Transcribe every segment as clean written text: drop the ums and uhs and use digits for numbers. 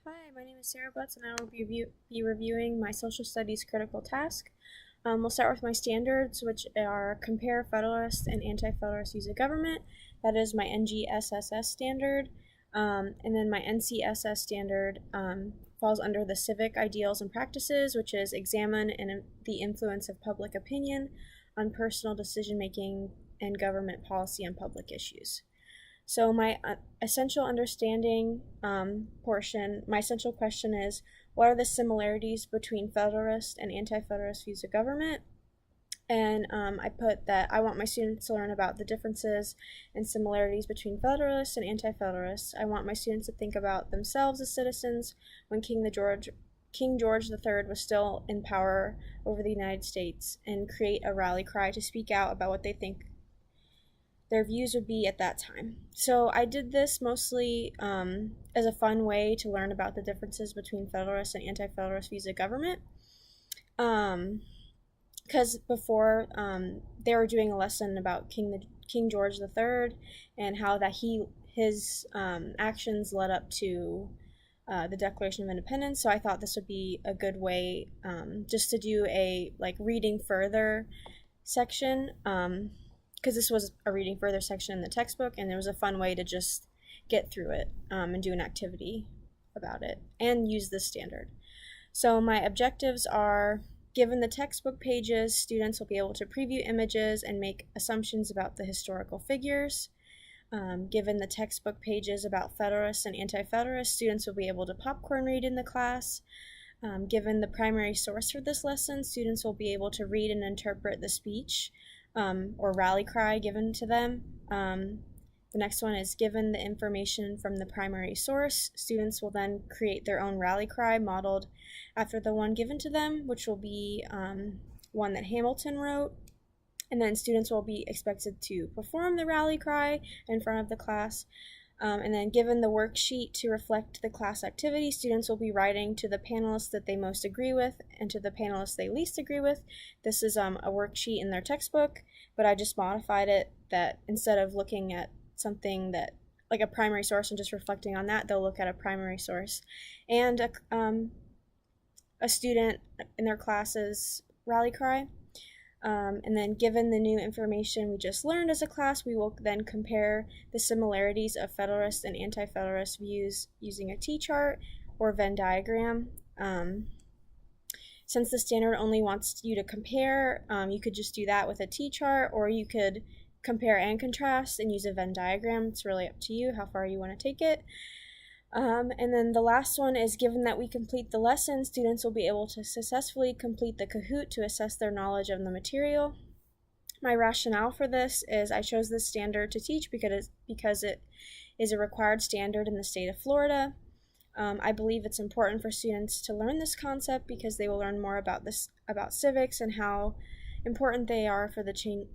Hi, my name is Sarah Butts, and I will be reviewing my social studies critical task. We'll start with my standards, which are compare Federalist and Anti-Federalist views of government. That is my NGSSS standard. And then my NCSS standard falls under the civic ideals and practices, which is examine the influence of public opinion on personal decision making and government policy on public issues. So my essential understanding portion, my essential question is, what are the similarities between Federalist and Anti-Federalist views of government? And I put that I want my students to learn about the differences and similarities between Federalists and Anti-Federalists. I want my students to think about themselves as citizens when King George III was still in power over the United States, and create a rally cry to speak out about what they think their views would be at that time. So I did this mostly as a fun way to learn about the differences between Federalist and Anti-Federalist views of government. Because before they were doing a lesson about King George III and how that his actions led up to the Declaration of Independence. So I thought this would be a good way just to do a reading further section. Because this was a reading further section in the textbook, and it was a fun way to just get through it and do an activity about it and use this standard. So my objectives are, given the textbook pages, students will be able to preview images and make assumptions about the historical figures. Given the textbook pages about Federalists and Anti-Federalists, students will be able to popcorn read in the class. Given the primary source for this lesson, students will be able to read and interpret the speech or rally cry given to them. The next one is, given the information from the primary source, students will then create their own rally cry modeled after the one given to them, which will be one that Hamilton wrote. And then students will be expected to perform the rally cry in front of the class. And then given the worksheet to reflect the class activity, students will be writing to the panelists that they most agree with and to the panelists they least agree with. This is a worksheet in their textbook, but I just modified it that instead of looking at something that like a primary source and just reflecting on that, they'll look at a primary source and a student in their class's rally cry. And then given the new information we just learned as a class, we will then compare the similarities of Federalist and Anti-Federalist views using a T-chart or Venn diagram. Since the standard only wants you to compare, you could just do that with a T-chart, or you could compare and contrast and use a Venn diagram. It's really up to you how far you want to take it. And then the last one is, given that we complete the lesson, students will be able to successfully complete the Kahoot to assess their knowledge of the material. My rationale for this is I chose this standard to teach because it is a required standard in the state of Florida. I believe it's important for students to learn this concept because they will learn more about civics and how important they are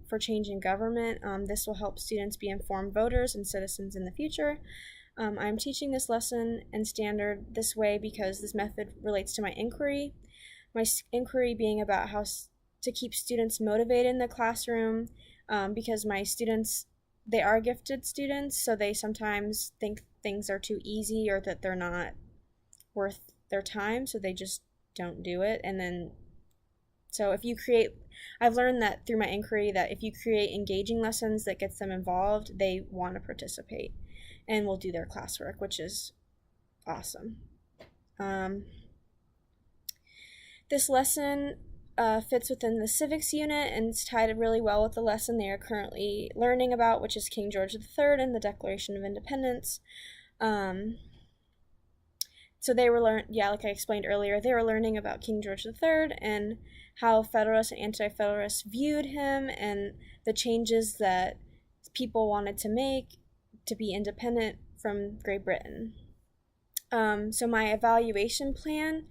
for change in government. This will help students be informed voters and citizens in the future. I'm teaching this lesson and standard this way because this method relates to my inquiry. My inquiry being about how to keep students motivated in the classroom, because my students, they are gifted students, so they sometimes think things are too easy or that they're not worth their time, so they just don't do it. And then, so I've learned that through my inquiry that if you create engaging lessons that gets them involved, they want to participate and will do their classwork, which is awesome. This lesson fits within the civics unit, and it's tied really well with the lesson they are currently learning about, which is King George III and the Declaration of Independence. So they were like I explained earlier, they were learning about King George III and how Federalists and Anti-Federalists viewed him and the changes that people wanted to make to be independent from Great Britain. So my evaluation plan,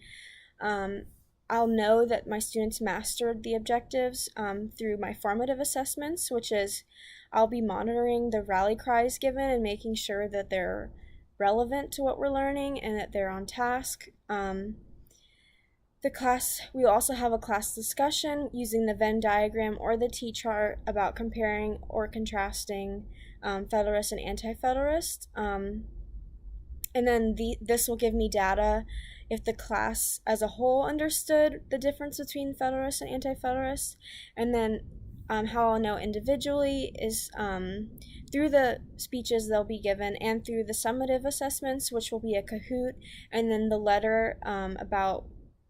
I'll know that my students mastered the objectives through my formative assessments, which is I'll be monitoring the rally cries given and making sure that they're relevant to what we're learning and that they're on task. We will also have a class discussion using the Venn diagram or the T-chart about comparing or contrasting Federalist and Anti-Federalist. And And then this will give me data if the class as a whole understood the difference between Federalists and Anti-Federalists. And then how I'll know individually is through the speeches they'll be given and through the summative assessments, which will be a Kahoot, and then the letter about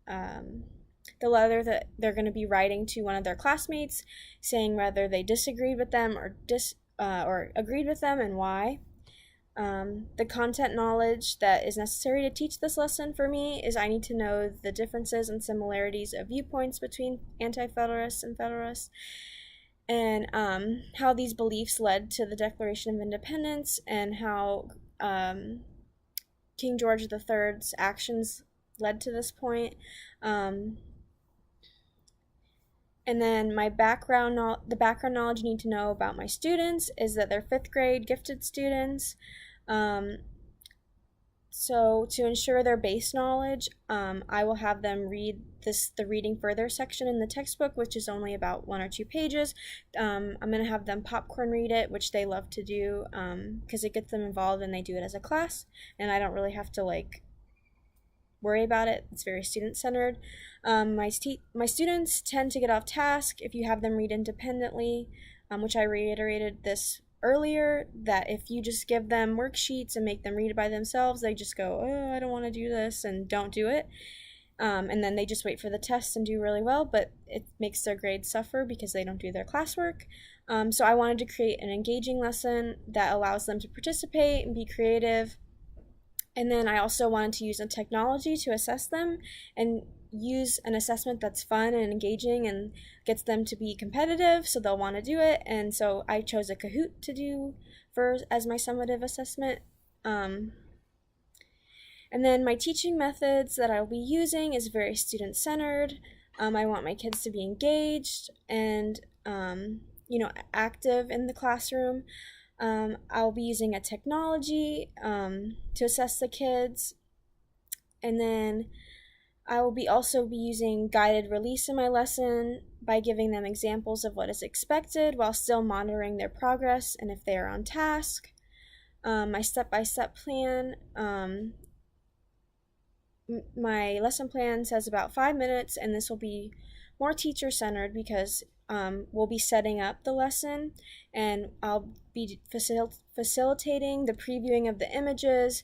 the letter that they're going to be writing to one of their classmates, saying whether they disagreed with them or agreed with them and why. The content knowledge that is necessary to teach this lesson for me is I need to know the differences and similarities of viewpoints between Anti-Federalists and Federalists, and how these beliefs led to the Declaration of Independence, and how King George III's actions led to this point. And then the background knowledge you need to know about my students is that they're 5th grade gifted students. So to ensure their base knowledge, I will have them read the reading further section in the textbook, which is only about 1 or 2 pages. I'm going to have them popcorn read it, which they love to do because it gets them involved and they do it as a class, and I don't really have to worry about it. It's very student-centered. My students tend to get off task if you have them read independently, which I reiterated this earlier, that if you just give them worksheets and make them read it by themselves, they just go, oh, I don't want to do this, and don't do it. And then they just wait for the test and do really well, but it makes their grades suffer because they don't do their classwork. So I wanted to create an engaging lesson that allows them to participate and be creative. And then I also wanted to use a technology to assess them and use an assessment that's fun and engaging and gets them to be competitive, so they'll want to do it. And so I chose a Kahoot to do as my summative assessment. And then my teaching methods that I'll be using is very student-centered. I want my kids to be engaged and active in the classroom. I'll be using a technology to assess the kids, and then I will also be using guided release in my lesson by giving them examples of what is expected while still monitoring their progress and if they are on task. My step-by-step plan, my lesson plan says about 5 minutes, and this will be more teacher-centered because we'll be setting up the lesson, and I'll be facilitating the previewing of the images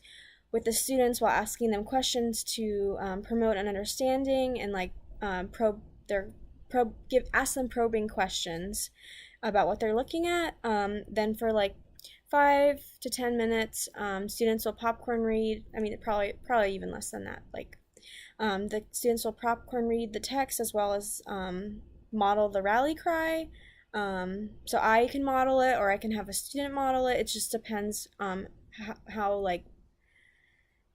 with the students while asking them questions to promote an understanding and ask them probing questions about what they're looking at. Then for 5 to 10 minutes, students will popcorn read. I mean, probably even less than that. The students will popcorn read the text as well as model the rally cry. So I can model it, or I can have a student model it. It just depends how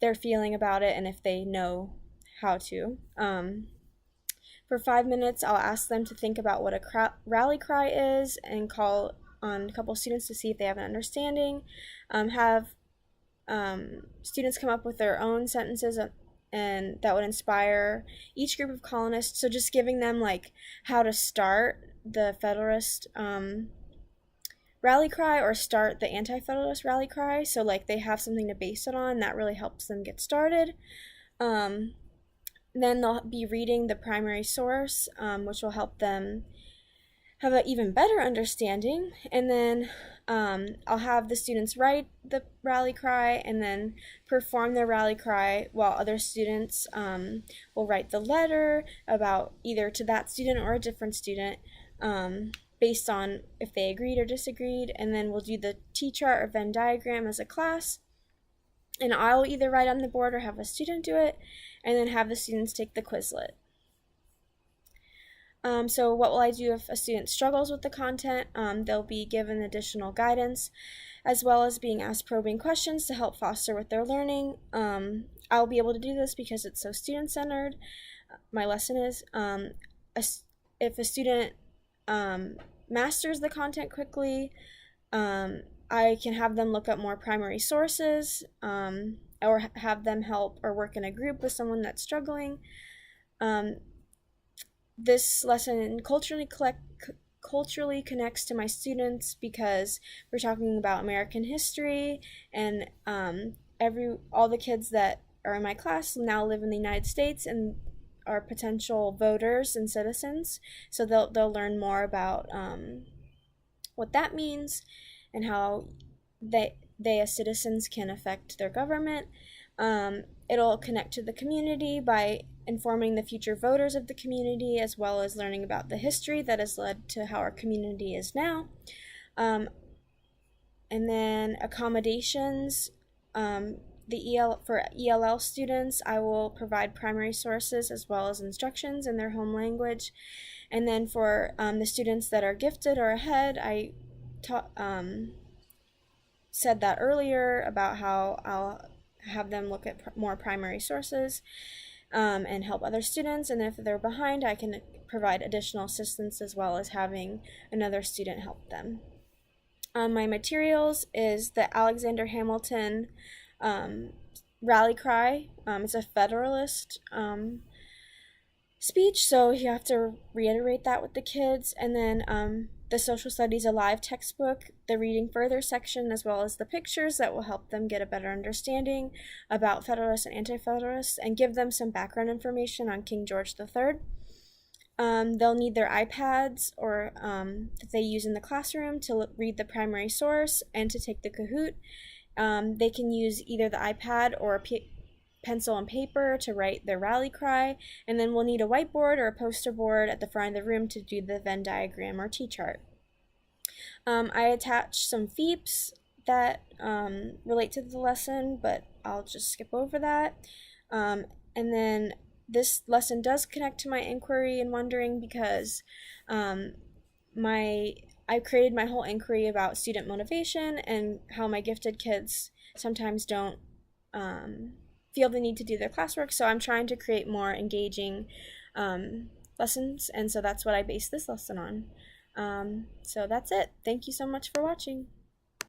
they're feeling about it and if they know how to. For 5 minutes, I'll ask them to think about what a rally cry is and call on a couple students to see if they have an understanding. Have students come up with their own sentences and that would inspire each group of colonists. So just giving them how to start the Federalist rally cry or start the Anti-Federalist rally cry, so they have something to base it on. That really helps them get started. Then they'll be reading the primary source, which will help them have an even better understanding. And then I'll have the students write the rally cry and then perform their rally cry while other students will write the letter about either to that student or a different student based on if they agreed or disagreed. And then we'll do the T-chart or Venn diagram as a class. And I'll either write on the board or have a student do it, and then have the students take the Quizlet. So what will I do if a student struggles with the content? They'll be given additional guidance, as well as being asked probing questions to help foster with their learning. I'll be able to do this because it's so student-centered. My lesson is, if a student masters the content quickly, I can have them look up more primary sources, or have them help or work in a group with someone that's struggling. This lesson culturally connects to my students because we're talking about American history, and all the kids that are in my class now live in the United States and are potential voters and citizens. So they'll learn more about what that means and how they as citizens can affect their government. It'll connect to the community by informing the future voters of the community, as well as learning about the history that has led to how our community is now. And then accommodations. For ELL students, I will provide primary sources as well as instructions in their home language. And then for the students that are gifted or ahead, I said that earlier about how I'll have them look at more primary sources and help other students. And if they're behind, I can provide additional assistance as well as having another student help them. My materials is the Alexander Hamilton rally cry. It's a Federalist speech, so you have to reiterate that with the kids. And then the Social Studies Alive textbook, the Reading Further section, as well as the pictures that will help them get a better understanding about Federalists and Anti-Federalists and give them some background information on King George III. They'll need their iPads or that they use in the classroom to read the primary source and to take the Kahoot. They can use either the iPad or a pencil and paper to write their rally cry, and then we'll need a whiteboard or a poster board at the front of the room to do the Venn diagram or T-chart. I attached some FEEPs that relate to the lesson, but I'll just skip over that. And then this lesson does connect to my inquiry and wondering because I created my whole inquiry about student motivation and how my gifted kids sometimes don't feel the need to do their classwork. So I'm trying to create more engaging lessons, and so that's what I based this lesson on. So that's it. Thank you so much for watching.